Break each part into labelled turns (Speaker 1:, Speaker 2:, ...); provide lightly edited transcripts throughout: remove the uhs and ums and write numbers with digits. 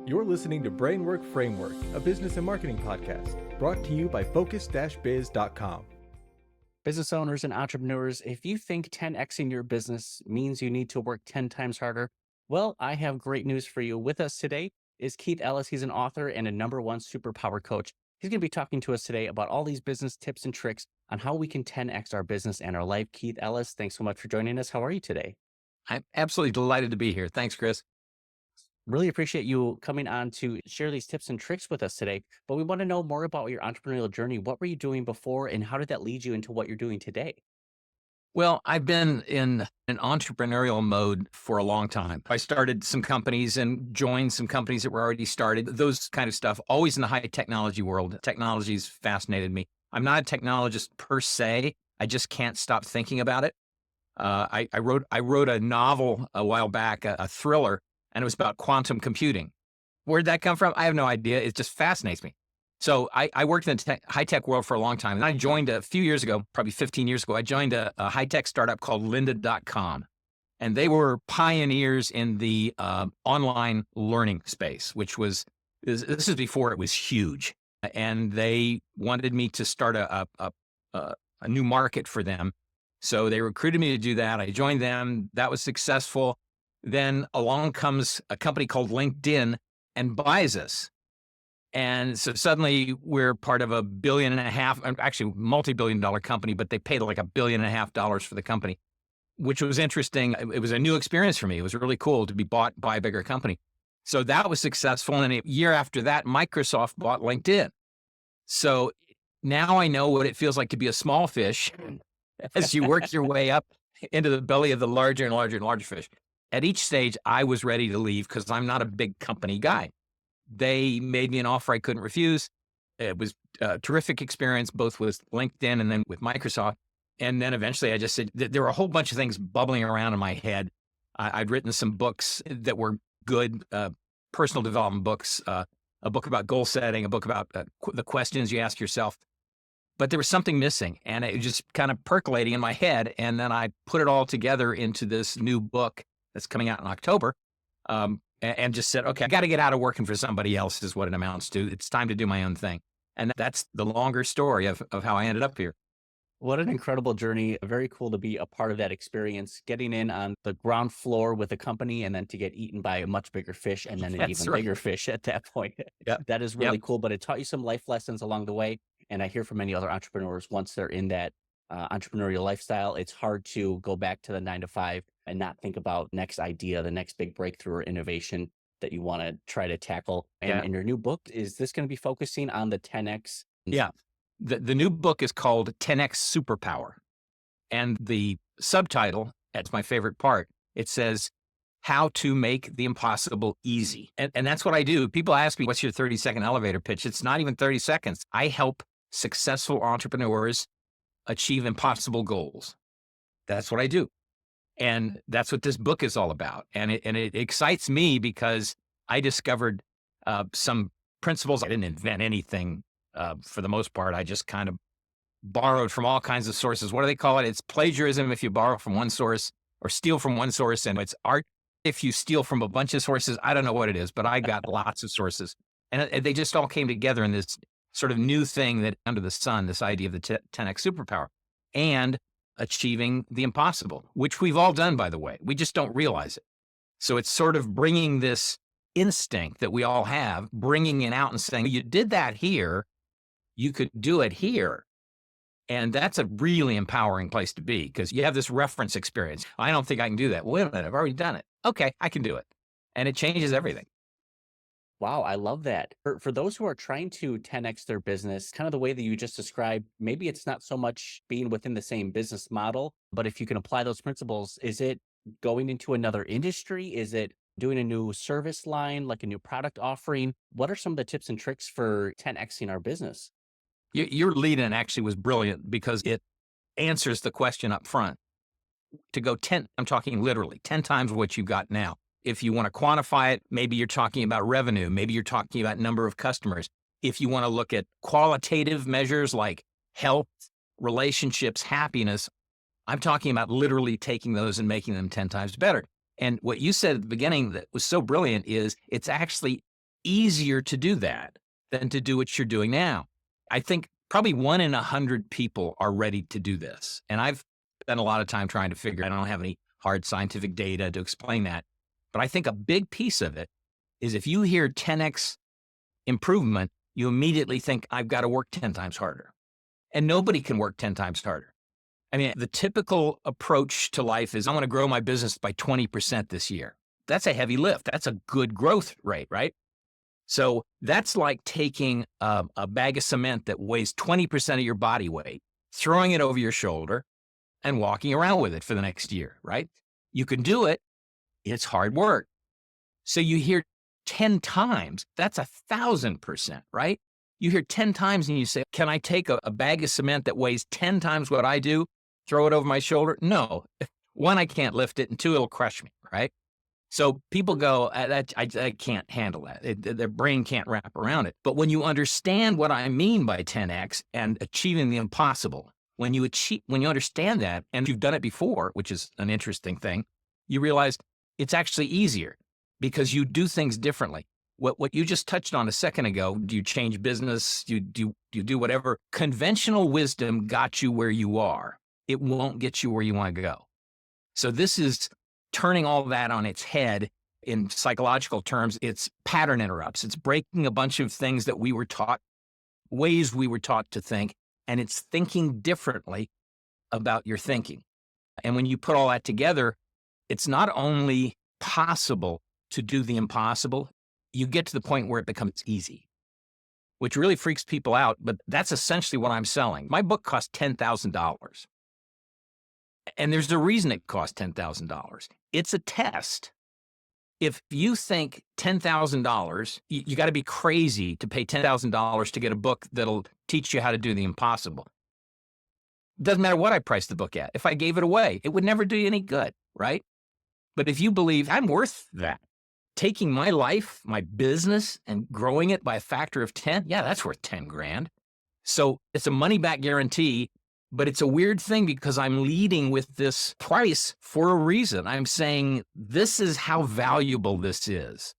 Speaker 1: You're listening to Brainwork Framework, a business and marketing podcast, brought to you by focus-biz.com.
Speaker 2: Business owners and entrepreneurs, if you think 10xing your business means you need to work 10 times harder, well, I have great news for you. With us today is Keith Ellis. He's an author and a #1 superpower coach. He's going to be talking to us today about all these business tips and tricks on how we can 10x our business and our life. Keith Ellis, thanks so much for joining us. How are you today?
Speaker 3: I'm absolutely delighted to be here. Thanks, Chris.
Speaker 2: Really appreciate you coming on to share these tips and tricks with us today. But we want to know more about your entrepreneurial journey. What were you doing before, and how did that lead you into what you're doing today?
Speaker 3: Well, I've been in an entrepreneurial mode for a long time. I started some companies and joined some companies that were already started, those kind of stuff, always in the high technology world. Technology's fascinated me. I'm not a technologist per se. I just can't stop thinking about it. I wrote a novel a while back, a thriller, and it was about quantum computing. Where'd that come from? I have no idea. It just fascinates me. So I worked in the high-tech world for a long time. And I joined a few years ago, probably 15 years ago, I joined a high-tech startup called lynda.com. And they were pioneers in the online learning space, which was, this is before it was huge. And they wanted me to start a new market for them. So they recruited me to do that. I joined them. That was successful. Then along comes a company called LinkedIn and buys us. And so suddenly we're part of $1.5 billion, actually multi-billion-dollar company, but they paid like $1.5 billion for the company, which was interesting. It was a new experience for me. It was really cool to be bought by a bigger company. So that was successful. And a year after that, Microsoft bought LinkedIn. So now I know what it feels like to be a small fish as you work your way up into the belly of the larger and larger and larger fish. At each stage, I was ready to leave because I'm not a big company guy. They made me an offer I couldn't refuse. It was a terrific experience, both with LinkedIn and then with Microsoft. And then eventually I just said, there were a whole bunch of things bubbling around in my head. I'd written some books that were good, personal development books, a book about goal setting, a book about the questions you ask yourself. But there was something missing, and it was just kind of percolating in my head. And then I put it all together into this new book that's coming out in October, and just said, okay, I got to get out of working for somebody else is what it amounts to. It's time to do my own thing. And that's the longer story of how I ended up here.
Speaker 2: What an incredible journey. Very cool to be a part of that experience, getting in on the ground floor with a company and then to get eaten by a much bigger fish and then an even bigger fish at that point.
Speaker 3: Yep.
Speaker 2: That is really cool, but it taught you some life lessons along the way. And I hear from many other entrepreneurs, once they're in that entrepreneurial lifestyle, it's hard to go back to the 9 to 5 and not think about next idea, the next big breakthrough or innovation that you want to try to tackle. And in your new book, is this going to be focusing on the 10X?
Speaker 3: Yeah. The new book is called 10X Superpower. And the subtitle, that's my favorite part, it says, how to make the impossible easy. And that's what I do. People ask me, what's your 30-second elevator pitch? It's not even 30 seconds. I help successful entrepreneurs achieve impossible goals. That's what I do. And that's what this book is all about. And it excites me because I discovered some principles. I didn't invent anything for the most part. I just kind of borrowed from all kinds of sources. What do they call it? It's plagiarism if you borrow from one source or steal from one source. And it's art if you steal from a bunch of sources. I don't know what it is, but I got lots of sources. And they just all came together in this sort of new thing that under the sun, this idea of the 10X superpower and achieving the impossible, which we've all done, by the way. We just don't realize it. So it's sort of bringing this instinct that we all have, bringing it out and saying, you did that here, you could do it here. And that's a really empowering place to be because you have this reference experience. I don't think I can do that. Wait a minute, I've already done it. Okay, I can do it. And it changes everything.
Speaker 2: Wow, I love that. For those who are trying to 10X their business, kind of the way that you just described, maybe it's not so much being within the same business model, but if you can apply those principles, is it going into another industry? Is it doing a new service line, like a new product offering? What are some of the tips and tricks for 10Xing our business?
Speaker 3: Your lead-in actually was brilliant because it answers the question up front. To go 10, I'm talking literally 10 times what you've got now. If you want to quantify it, maybe you're talking about revenue. Maybe you're talking about number of customers. If you want to look at qualitative measures like health, relationships, happiness, I'm talking about literally taking those and making them 10 times better. And what you said at the beginning that was so brilliant is it's actually easier to do that than to do what you're doing now. I think probably 1 in 100 people are ready to do this. And I've spent a lot of time trying to figure, I don't have any hard scientific data to explain that. But I think a big piece of it is if you hear 10x improvement, you immediately think, I've got to work 10 times harder. And nobody can work 10 times harder. I mean, the typical approach to life is, I want to grow my business by 20% this year. That's a heavy lift. That's a good growth rate, right? So that's like taking a bag of cement that weighs 20% of your body weight, throwing it over your shoulder and walking around with it for the next year, right? You can do it. It's hard work. So you hear 10 times, that's 1,000%, right? You hear 10 times and you say, can I take a bag of cement that weighs 10 times what I do, throw it over my shoulder? No. 1, I can't lift it, and 2, it'll crush me, right? So people go, I can't handle that. Their brain can't wrap around it. But when you understand what I mean by 10x and achieving the impossible, when you understand that, and you've done it before, which is an interesting thing, you realize it's actually easier because you do things differently. What you just touched on a second ago, do you change business? Do you do whatever? Conventional wisdom got you where you are. It won't get you where you want to go. So this is turning all that on its head. In psychological terms, it's pattern interrupts. It's breaking a bunch of things that we were taught, ways we were taught to think, and it's thinking differently about your thinking. And when you put all that together, it's not only possible to do the impossible, you get to the point where it becomes easy, which really freaks people out, but that's essentially what I'm selling. My book cost $10,000. And there's a reason it cost $10,000. It's a test. If you think $10,000, you got to be crazy to pay $10,000 to get a book that'll teach you how to do the impossible. Doesn't matter what I priced the book at. If I gave it away, it would never do you any good, right? But if you believe I'm worth that, taking my life, my business, and growing it by a factor of 10, yeah, that's worth 10 grand. So it's a money back guarantee. But it's a weird thing because I'm leading with this price for a reason. I'm saying this is how valuable this is.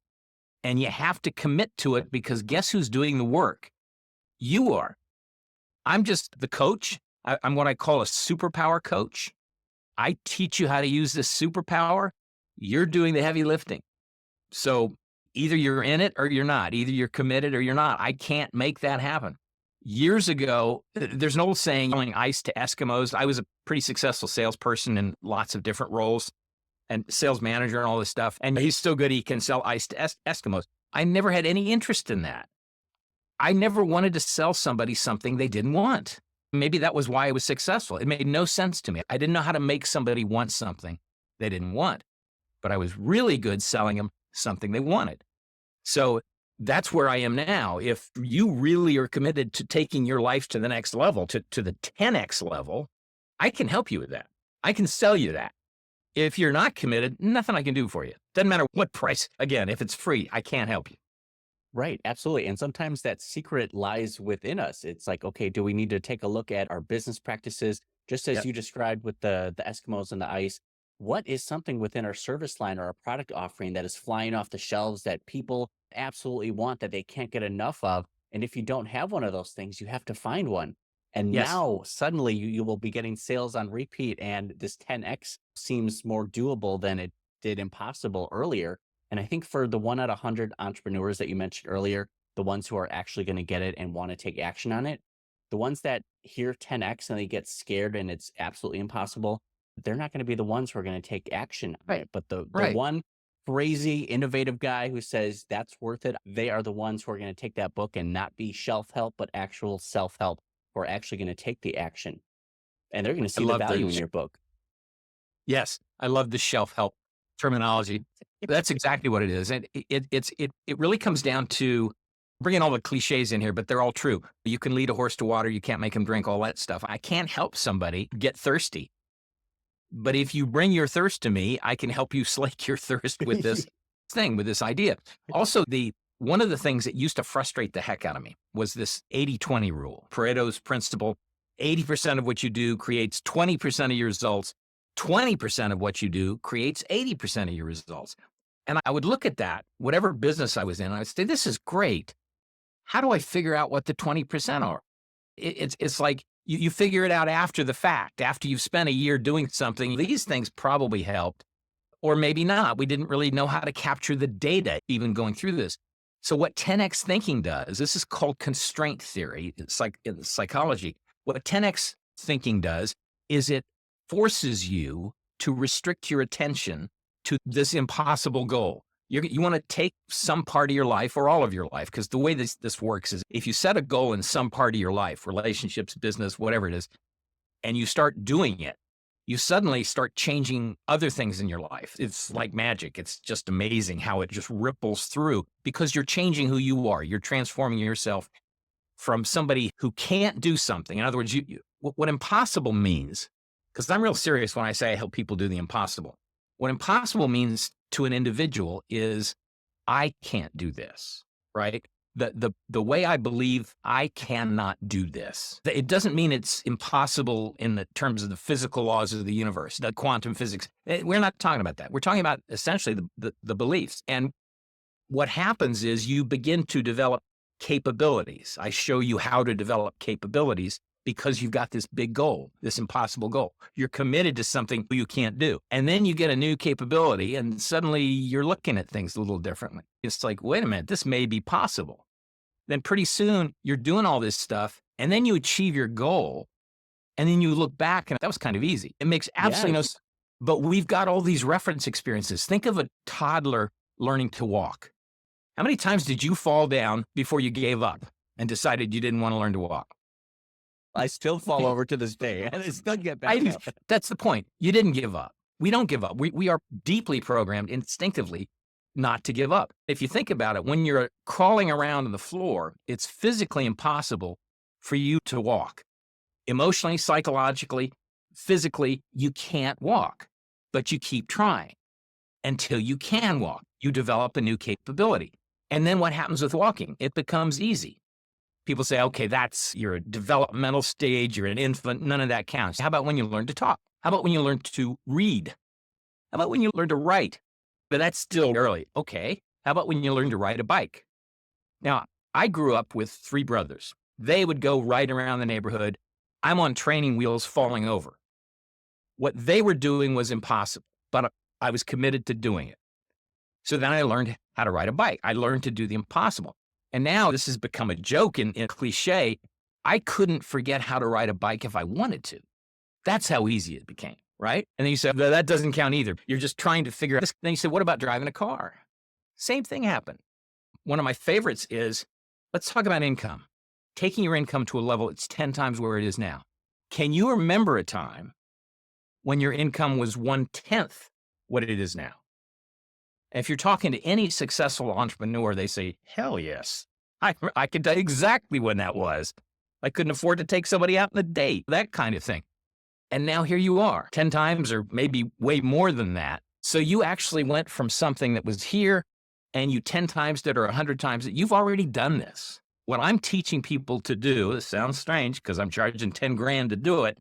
Speaker 3: And you have to commit to it because guess who's doing the work? You are. I'm just the coach. I'm what I call a superpower coach. I teach you how to use this superpower. You're doing the heavy lifting. So either you're in it or you're not. Either you're committed or you're not. I can't make that happen. Years ago, there's an old saying, selling ice to Eskimos. I was a pretty successful salesperson in lots of different roles and sales manager and all this stuff. And he's so good, he can sell ice to Eskimos. I never had any interest in that. I never wanted to sell somebody something they didn't want. Maybe that was why I was successful. It made no sense to me. I didn't know how to make somebody want something they didn't want, but I was really good selling them something they wanted. So that's where I am now. If you really are committed to taking your life to the next level, to the 10x level, I can help you with that. I can sell you that. If you're not committed, nothing I can do for you. Doesn't matter what price. Again, if it's free, I can't help you.
Speaker 2: Right, absolutely. And sometimes that secret lies within us. It's like, okay, do we need to take a look at our business practices, just as you described with the Eskimos and the ice? What is something within our service line or our product offering that is flying off the shelves that people absolutely want, that they can't get enough of? And if you don't have one of those things, you have to find one. And now suddenly you will be getting sales on repeat, and this 10x seems more doable than it did impossible earlier. And I think for the 1 out of 100 entrepreneurs that you mentioned earlier, the ones who are actually going to get it and want to take action on it, the ones that hear 10x and they get scared and it's absolutely impossible, they're not going to be the ones who are going to take action. Right. But the one crazy, innovative guy who says that's worth it, they are the ones who are going to take that book and not be shelf help, but actual self-help, who are actually going to take the action. And they're going to see the value in your book.
Speaker 3: Yes. I love the shelf help terminology. That's exactly what it is. And it really comes down to bringing all the cliches in here, but they're all true. You can lead a horse to water. You can't make him drink, all that stuff. I can't help somebody get thirsty. But if you bring your thirst to me, I can help you slake your thirst with this thing, with this idea. Also, one of the things that used to frustrate the heck out of me was this 80-20 rule, Pareto's principle. 80% of what you do creates 20% of your results. 20% of what you do creates 80% of your results. And I would look at that, whatever business I was in, I would say, this is great. How do I figure out what the 20% are? It's like you figure it out after the fact, after you've spent a year doing something. These things probably helped, or maybe not. We didn't really know how to capture the data even going through this. So what 10x thinking does, this is called constraint theory. It's like in psychology. What 10x thinking does is it forces you to restrict your attention to this impossible goal. You want to take some part of your life or all of your life, because the way this works is if you set a goal in some part of your life, relationships, business, whatever it is, and you start doing it, you suddenly start changing other things in your life. It's like magic. It's just amazing how it just ripples through because you're changing who you are. You're transforming yourself from somebody who can't do something. In other words, what impossible means, because I'm real serious when I say I help people do the impossible. What impossible means to an individual is I can't do this, right? The way I believe I cannot do this. It doesn't mean it's impossible in the terms of the physical laws of the universe, the quantum physics. We're not talking about that. We're talking about essentially the beliefs. And what happens is you begin to develop capabilities. I show you how to develop capabilities because you've got this big goal, this impossible goal. You're committed to something you can't do. And then you get a new capability and suddenly you're looking at things a little differently. It's like, wait a minute, this may be possible. Then pretty soon you're doing all this stuff and then you achieve your goal and then you look back and that was kind of easy. It makes absolutely no sense. But we've got all these reference experiences. Think of a toddler learning to walk. How many times did you fall down before you gave up and decided you didn't want to learn to walk?
Speaker 2: I still fall over to this day and I still get back up.
Speaker 3: That's the point. You didn't give up. We don't give up. We are deeply programmed instinctively not to give up. If you think about it, when you're crawling around on the floor, it's physically impossible for you to walk. Emotionally, psychologically, physically, you can't walk, but you keep trying until you can walk. You develop a new capability. And then what happens with walking? It becomes easy. People say, okay, you're a developmental stage, you're an infant, none of that counts. How about when you learn to talk? How about when you learn to read? How about when you learn to write? But that's still early. Okay, how about when you learn to ride a bike? Now, I grew up with 3 brothers. They would go right around the neighborhood. I'm on training wheels falling over. What they were doing was impossible, but I was committed to doing it. So then I learned how to ride a bike. I learned to do the impossible. And now this has become a joke in cliche. I couldn't forget how to ride a bike if I wanted to. That's how easy it became, right? And then you said, well, that doesn't count either. You're just trying to figure out this. Then you said, what about driving a car? Same thing happened. One of my favorites is, let's talk about income. Taking your income to a level that's 10 times where it is now. Can you remember a time when your income was 1/10 what it is now? And if you're talking to any successful entrepreneur, they say, hell yes. I can tell you exactly when that was. I couldn't afford to take somebody out on a date, that kind of thing. And now here you are, 10 times or maybe way more than that. So you actually went from something that was here and you 10 times it or 100 times it. You've already done this. What I'm teaching people to do, this sounds strange because I'm charging 10 grand to do it.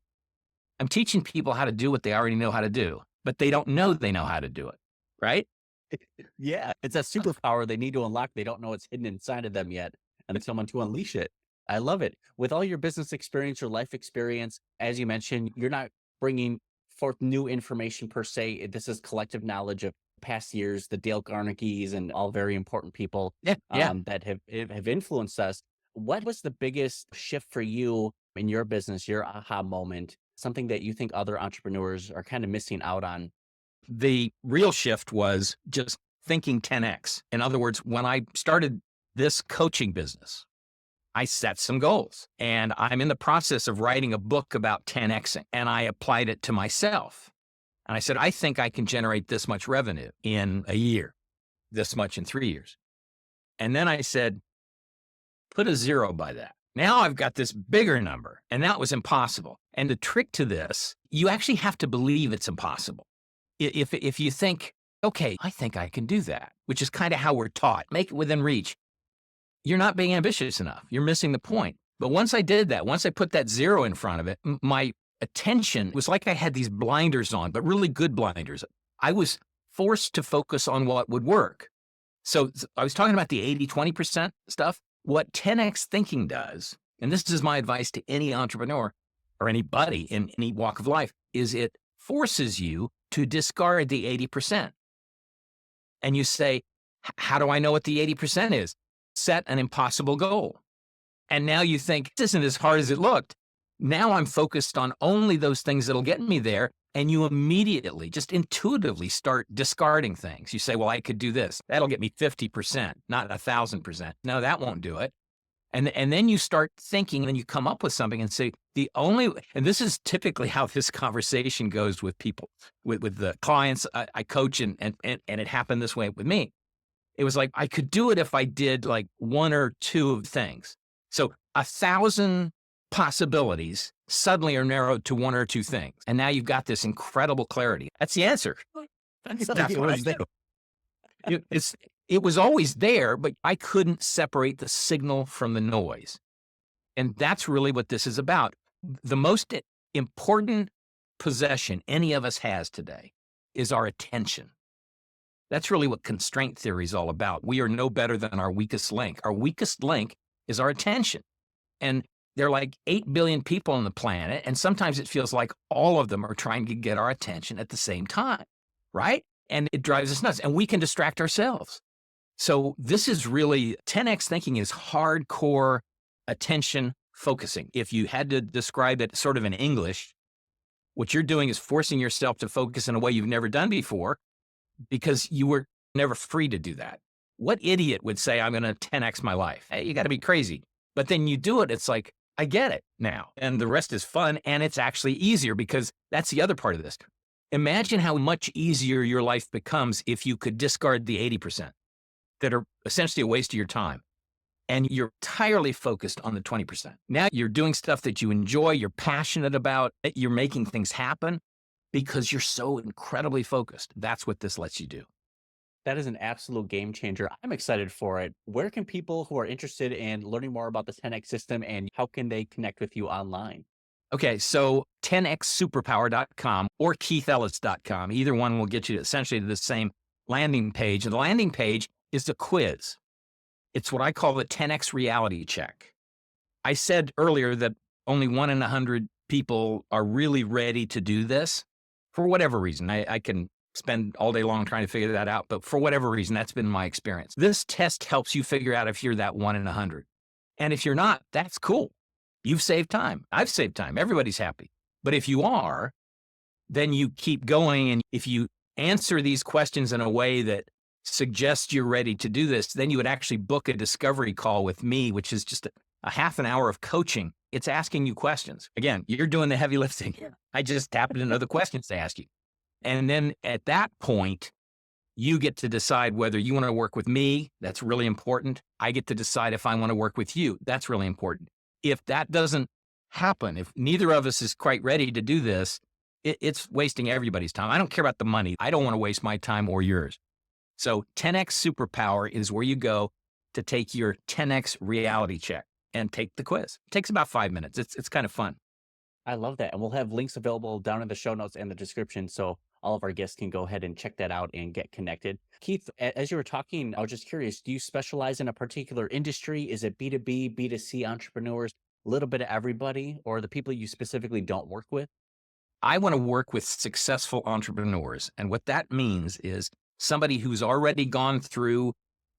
Speaker 3: I'm teaching people how to do what they already know how to do, but they don't know they know how to do it, right?
Speaker 2: Yeah, it's a superpower they need to unlock. They don't know it's hidden inside of them yet, and it's someone to unleash it. I love it. With all your business experience, your life experience, as you mentioned, you're not bringing forth new information per se. This is collective knowledge of past years, the Dale Carnegies and all very important people that have influenced us. What was the biggest shift for you in your business, your aha moment, something that you think other entrepreneurs are kind of missing out on?
Speaker 3: The real shift was just thinking 10x. In other words, when I started this coaching business, I set some goals and I'm in the process of writing a book about 10xing and I applied it to myself. And I said, I think I can generate this much revenue in a year, this much in 3 years. And then I said, put a 0 by that. Now I've got this bigger number and that was impossible. And the trick to this, you actually have to believe it's impossible. If you think, okay, I think I can do that, which is kind of how we're taught, make it within reach, you're not being ambitious enough. You're missing the point. But once I did that, once I put that 0 in front of it, my attention was like I had these blinders on, but really good blinders. I was forced to focus on what would work. So I was talking about the 80-20% stuff. What 10X thinking does, and this is my advice to any entrepreneur or anybody in any walk of life, is it forces you to discard the 80%. And you say, how do I know what the 80% is? Set an impossible goal. And now you think, this isn't as hard as it looked. Now I'm focused on only those things that'll get me there. And you immediately, just intuitively start discarding things. You say, well, I could do this. That'll get me 50%, not 1,000%. No, that won't do it. And then you start thinking, and then you come up with something and say, and this is typically how this conversation goes with people, with the clients I coach, and it happened this way with me. It was like, I could do it if I did like one or two things. So 1,000 possibilities suddenly are narrowed to one or two things. And now you've got this incredible clarity. That's the answer. That's what I do. It was always there, but I couldn't separate the signal from the noise. And that's really what this is about. The most important possession any of us has today is our attention. That's really what constraint theory is all about. We are no better than our weakest link. Our weakest link is our attention. And there are like 8 billion people on the planet, and sometimes it feels like all of them are trying to get our attention at the same time, right? And it drives us nuts, and we can distract ourselves. So this is really, 10X thinking is hardcore attention focusing. If you had to describe it sort of in English, what you're doing is forcing yourself to focus in a way you've never done before because you were never free to do that. What idiot would say, I'm going to 10X my life? Hey, you got to be crazy. But then you do it, it's like, I get it now. And the rest is fun, and it's actually easier because that's the other part of this. Imagine how much easier your life becomes if you could discard the 80% that are essentially a waste of your time. And you're entirely focused on the 20%. Now you're doing stuff that you enjoy, you're passionate about, you're making things happen because you're so incredibly focused. That's what this lets you do.
Speaker 2: That is an absolute game changer. I'm excited for it. Where can people who are interested in learning more about the 10X system, and how can they connect with you online?
Speaker 3: Okay, so 10xsuperpower.com or keithellis.com. Either one will get you essentially to the same landing page. And the landing page is a quiz. It's what I call the 10X reality check. I said earlier that only 1 in 100 people are really ready to do this for whatever reason. I can spend all day long trying to figure that out, but for whatever reason, that's been my experience. This test helps you figure out if you're that 1 in 100. And if you're not, that's cool. You've saved time. I've saved time. Everybody's happy. But if you are, then you keep going. And if you answer these questions in a way that suggests you're ready to do this, then you would actually book a discovery call with me, which is just a half an hour of coaching. It's asking you questions. Again, you're doing the heavy lifting. I just happen to know the questions to ask you. And then at that point, you get to decide whether you want to work with me. That's really important. I get to decide if I want to work with you. That's really important. If that doesn't happen, if neither of us is quite ready to do this, it's wasting everybody's time. I don't care about the money. I don't want to waste my time or yours. So 10X Superpower is where you go to take your 10X reality check and take the quiz. It takes about 5 minutes. It's kind of fun.
Speaker 2: I love that. And we'll have links available down in the show notes and the description, so all of our guests can go ahead and check that out and get connected. Keith, as you were talking, I was just curious, do you specialize in a particular industry? Is it B2B, B2C entrepreneurs, a little bit of everybody, or the people you specifically don't work with?
Speaker 3: I want to work with successful entrepreneurs. And what that means is somebody who's already gone through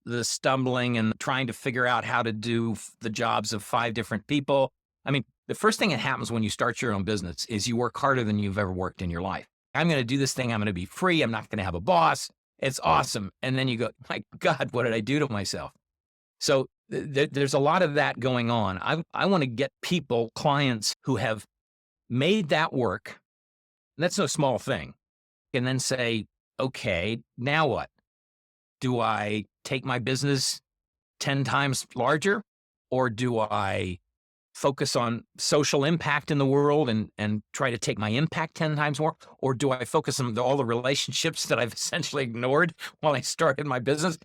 Speaker 3: the stumbling and trying to figure out how to do the jobs of 5 different people. I mean, the first thing that happens when you start your own business is you work harder than you've ever worked in your life. I'm going to do this thing. I'm going to be free. I'm not going to have a boss. It's awesome. And then you go, my God, what did I do to myself? So there's a lot of that going on. I want to get people, clients who have made that work. That's no small thing. And then say, okay, now what? Do I take my business 10 times larger, or do I focus on social impact in the world and try to take my impact 10 times more? Or do I focus on all the relationships that I've essentially ignored while I started my business?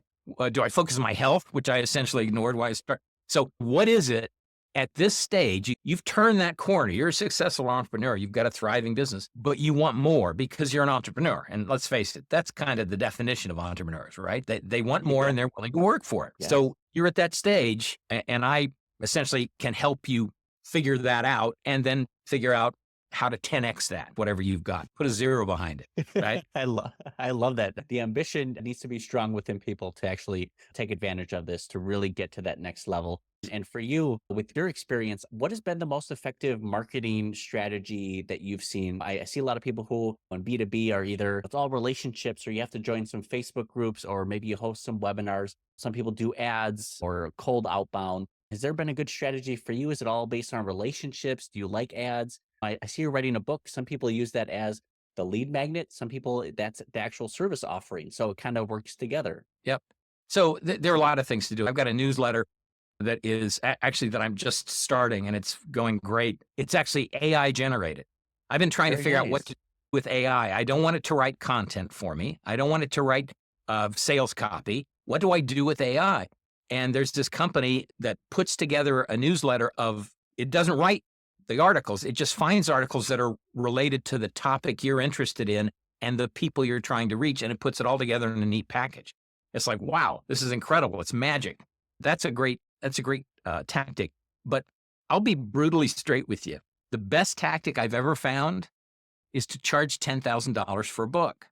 Speaker 3: Do I focus on my health, which I essentially ignored while I started? So what is it? At this stage, you've turned that corner. You're a successful entrepreneur. You've got a thriving business, but you want more because you're an entrepreneur. And let's face it, that's kind of the definition of entrepreneurs, right? They want more and they're willing to work for it.
Speaker 2: Yeah.
Speaker 3: So you're at that stage, and I essentially can help you figure that out and then figure out how to 10x that, whatever you've got. Put a zero behind it, right?
Speaker 2: I love that. The ambition needs to be strong within people to actually take advantage of this, to really get to that next level. And for you, with your experience, what has been the most effective marketing strategy that you've seen? I see a lot of people who on B2B are either it's all relationships, or you have to join some Facebook groups, or maybe you host some webinars. Some people do ads or cold outbound. Has there been a good strategy for you? Is it all based on relationships? Do you like ads? I see you're writing a book. Some people use that as the lead magnet. Some people, that's the actual service offering. So it kind of works together.
Speaker 3: Yep. So there are a lot of things to do. I've got a newsletter that is actually that I'm just starting, and it's going great. It's actually AI generated. I've been trying to figure out what to do with AI. I don't want it to write content for me. I don't want it to write sales copy. What do I do with AI? And there's this company that puts together a newsletter it doesn't write the articles. It just finds articles that are related to the topic you're interested in and the people you're trying to reach, and it puts it all together in a neat package. It's like, wow, this is incredible. It's magic. That's a great tactic. But I'll be brutally straight with you. The best tactic I've ever found is to charge $10,000 for a book.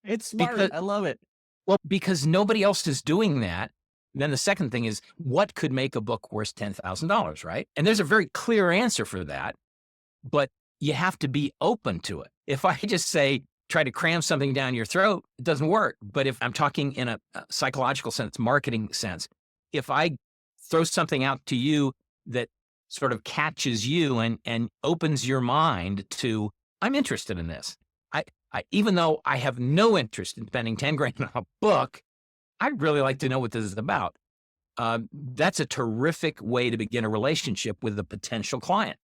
Speaker 2: It's smart. I love it.
Speaker 3: Well, because nobody else is doing that. Then the second thing is, what could make a book worth $10,000, right? And there's a very clear answer for that, but you have to be open to it. If I just say, try to cram something down your throat, it doesn't work. But if I'm talking in a psychological sense, marketing sense, if I throw something out to you that sort of catches you and opens your mind to, I'm interested in this. Even though I have no interest in spending 10 grand on a book, I'd really like to know what this is about. That's a terrific way to begin a relationship with a potential client.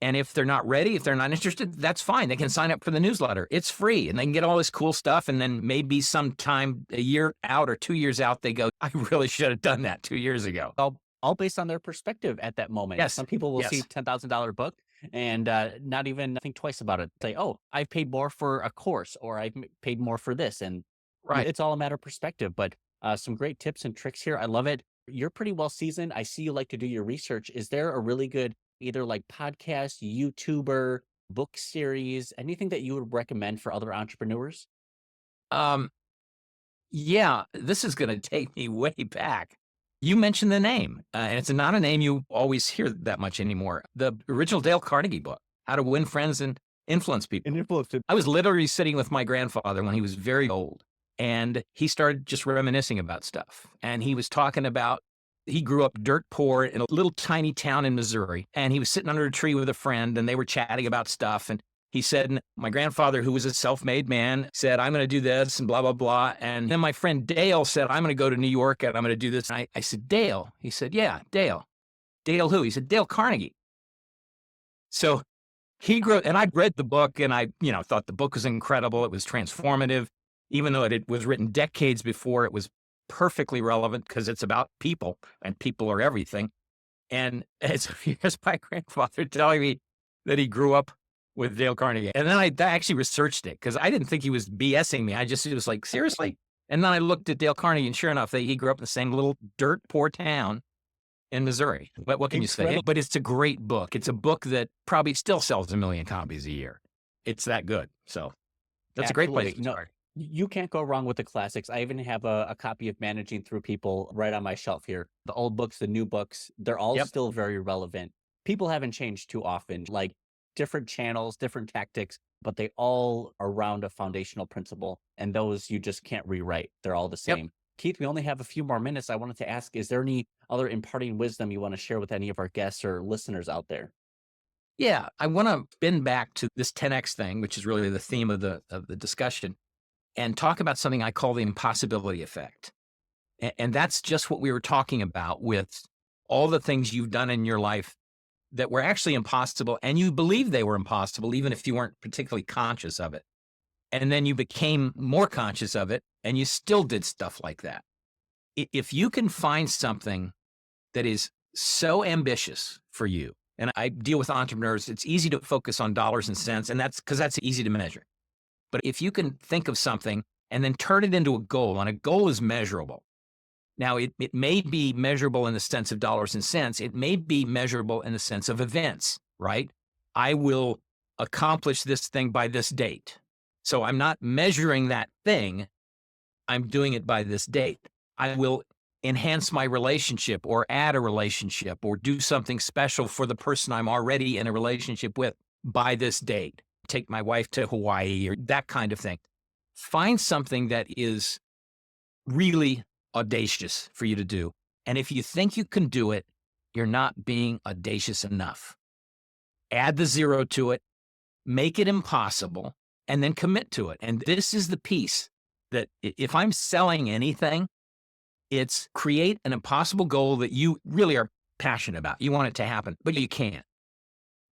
Speaker 3: And if they're not ready, if they're not interested, that's fine. They can sign up for the newsletter. It's free, and they can get all this cool stuff. And then maybe sometime a year out or 2 years out, they go, I really should have done that 2 years ago.
Speaker 2: All based on their perspective at that moment.
Speaker 3: Yes.
Speaker 2: Some people will see $10,000 book and not even think twice about it. Say, oh, I've paid more for a course, or I've paid more for this. And it's all a matter of perspective. But some great tips and tricks here. I love it. You're pretty well seasoned. I see you like to do your research. Is there a really good either like podcast, YouTuber, book series, anything that you would recommend for other entrepreneurs?
Speaker 3: Yeah, this is going to take me way back. You mentioned the name, and it's not a name you always hear that much anymore. The original Dale Carnegie book, How to Win Friends and Influence People. I was literally sitting with my grandfather when he was very old, and he started just reminiscing about stuff. And he was talking about, he grew up dirt poor in a little tiny town in Missouri, and he was sitting under a tree with a friend, and they were chatting about stuff. And he said, my grandfather, who was a self-made man, said, I'm going to do this and blah, blah, blah. And then my friend Dale said, I'm going to go to New York and I'm going to do this. And I said, Dale? He said, yeah, Dale. Dale who? He said, Dale Carnegie. So he grew, and I read the book, and I, thought the book was incredible. It was transformative, even though it was written decades before. It was perfectly relevant because it's about people, and people are everything. And here's my grandfather telling me that he grew up with Dale Carnegie. And then I actually researched it because I didn't think he was BSing me. It was like, seriously? And then I looked at Dale Carnegie, and sure enough, he grew up in the same little dirt poor town in Missouri. But what can you say? But it's a great book. It's a book that probably still sells 1 million copies a year. It's that good. So that's a great place to start.
Speaker 2: You can't go wrong with the classics. I even have a copy of Managing Through People right on my shelf here. The old books, the new books, they're all still very relevant. People haven't changed too often, like different channels, different tactics, but they all are around a foundational principle. And those you just can't rewrite. They're all the same. Keith, we only have a few more minutes. I wanted to ask, is there any other imparting wisdom you want to share with any of our guests or listeners out there?
Speaker 3: Yeah, I want to bend back to this 10X thing, which is really the theme of the discussion, and talk about something I call the impossibility effect. And that's just what we were talking about with all the things you've done in your life that were actually impossible, and you believed they were impossible, even if you weren't particularly conscious of it. And then you became more conscious of it, and you still did stuff like that. If you can find something that is so ambitious for you, and I deal with entrepreneurs, it's easy to focus on dollars and cents, and that's because that's easy to measure. But if you can think of something and then turn it into a goal, and a goal is measurable. Now, it may be measurable in the sense of dollars and cents. It may be measurable in the sense of events, right? I will accomplish this thing by this date. So I'm not measuring that thing. I'm doing it by this date. I will enhance my relationship or add a relationship or do something special for the person I'm already in a relationship with by this date. Take my wife to Hawaii or that kind of thing. Find something that is really audacious for you to do. And if you think you can do it, you're not being audacious enough. Add the zero to it, make it impossible, and then commit to it. And this is the piece that if I'm selling anything, it's create an impossible goal that you really are passionate about. You want it to happen, but you can't.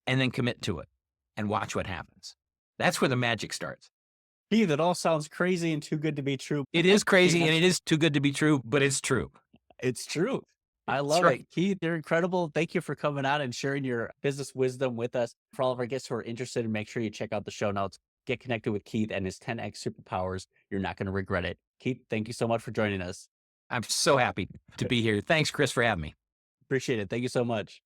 Speaker 3: And then commit to it and watch what happens. That's where the magic starts.
Speaker 2: Keith, it all sounds crazy and too good to be true.
Speaker 3: It is crazy and it is too good to be true, but it's true.
Speaker 2: It's true. I love it. Keith, you're incredible. Thank you for coming out and sharing your business wisdom with us. For all of our guests who are interested, make sure you check out the show notes. Get connected with Keith and his 10X superpowers. You're not going to regret it. Keith, thank you so much for joining us.
Speaker 3: I'm so happy to be here. Thanks, Chris, for having me.
Speaker 2: Appreciate it. Thank you so much.